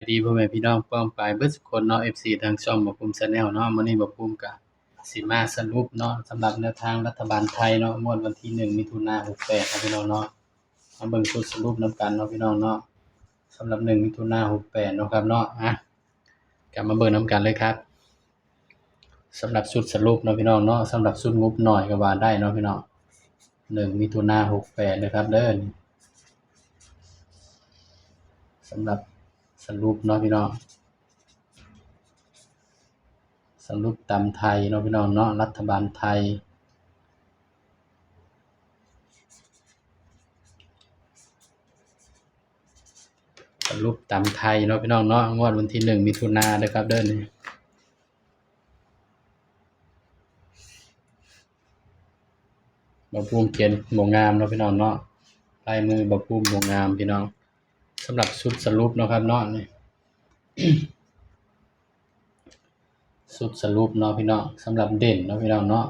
ดีพ่อแม่พี่น้องป้องปายเบิดทุกคนเนาะ FC ทางช่องบ่ภูมิ Channel เนาะมื้อนี้บ่ภูมิก็สิมาสรุปเนาะสำหรับแนวทางรัฐบาลไทยเนาะงวดวันที่1มิถุนายน68ครับพี่น้องเนาะมาเบิ่งชุดสรุปนำกันเนาะพี่น้องเนาะสำหรับ1มิถุนายน68เนาะครับเนาะก็มาเบิ่งนำกันเลยครับสำหรับชุดสรุปเนาะพี่น้องเนาะสำหรับชุดงบน้อยก็ว่าได้เนาะพี่น้อง1มิถุนายน68นะครับเด้อสำหรับสรุปเนาะพี่น้องสรุปตามไทยเนาะพี่น้องเนาะรัฐบาลไทยสรุปตามไทยเนาะพี่น้องเนาะงวดวันที่1มิถุนายนนะครับเด้อนี่บ่ภูมิเขียนบ่งามเนาะพี่น้องเนาะลายมือบ่ภูมิบ่งามพี่น้องสำหรับชุดสรุปเนาะครับเนาะนี่ ชุดสรุปเนาะพี่น้องสำหรับเด่นเนาะพี่น้องเนาะ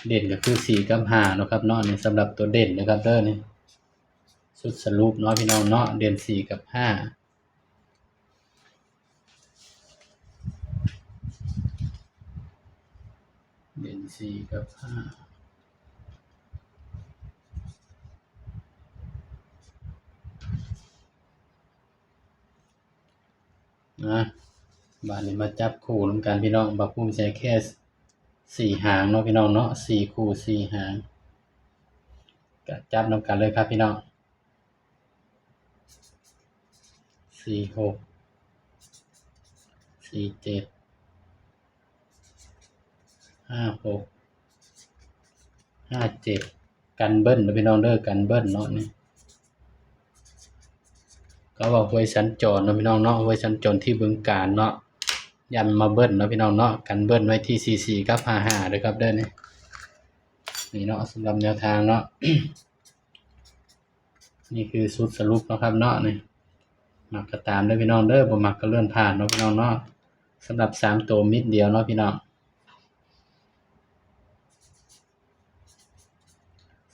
เด่นก็คือ4กับ5เนาะครับเนาะนี่สำหรับตัวเด่นนะครับเด้อนี่ชุดสรุปเนาะพี่น้องเนาะเด่น4กับ5เด่น4กับ5นะบาดนี้มาจับคู่นำกันพี่น้องบ่ภูมิใช้แค่4หางเนาะพี่น้องเนาะ4คู่4หางก็จับนำกันเลยครับพี่น้อง46 47 56 57กันเบิ้ลเนาะพี่น้องเด้อกันเบิ้ลเนาะนี่ก็ว่าห้วยสัญจรเนาะพี่น้องเนาะห้วยสัญจรที่บึงกาฬเนาะยันมาเบิ้ลเนาะพี่น้องเนาะกันเบิ้ลไว้ที่44กับ55เด้อครับเด้อนี่เนาะสำหรับแนวทางเนาะ นี่คือชุดสรุปเนาะครับเนาะนี่มักก็ตามเด้อพี่น้องเด้อบ่มักก็เลื่อนผ่านเนาะพี่น้องเนาะสำหรับ3ตัวมิดเดียวเนาะพี่น้อง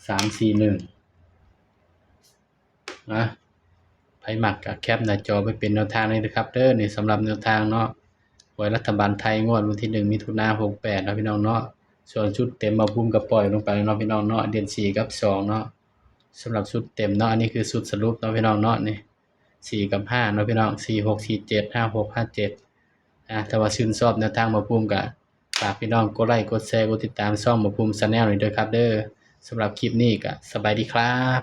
341นะไผมักก็แคปหน้าจอไว้เป็นแนวทางเลยนะครับเด้อนี่สำหรับแนวทางเนาะหวยรัฐบาลไทยงวดวันที่1มิถุนายน68เนาะพี่น้องเนาะส่วนชุดเต็มบ่ภูมิก็ปล่อยลงไปเนาะพี่น้องเนาะเดือน4กับ2เนาะสำหรับชุดเต็มเนาะอันนี้คือชุดสรุปเนาะพี่น้องเนาะนี่4กับ5เนาะพี่น้อง4 6 4 7 5 6 5 7ถ้าว่าชื่นชอบแนวทางบ่ภูมิก็ฝากพี่น้องกดไลค์กดแชร์กดติดตามช่องบ่ภูมิ Channel หน่อยเด้อครับเด้อสำหรับคลิปนี้ก็สบายดีครับ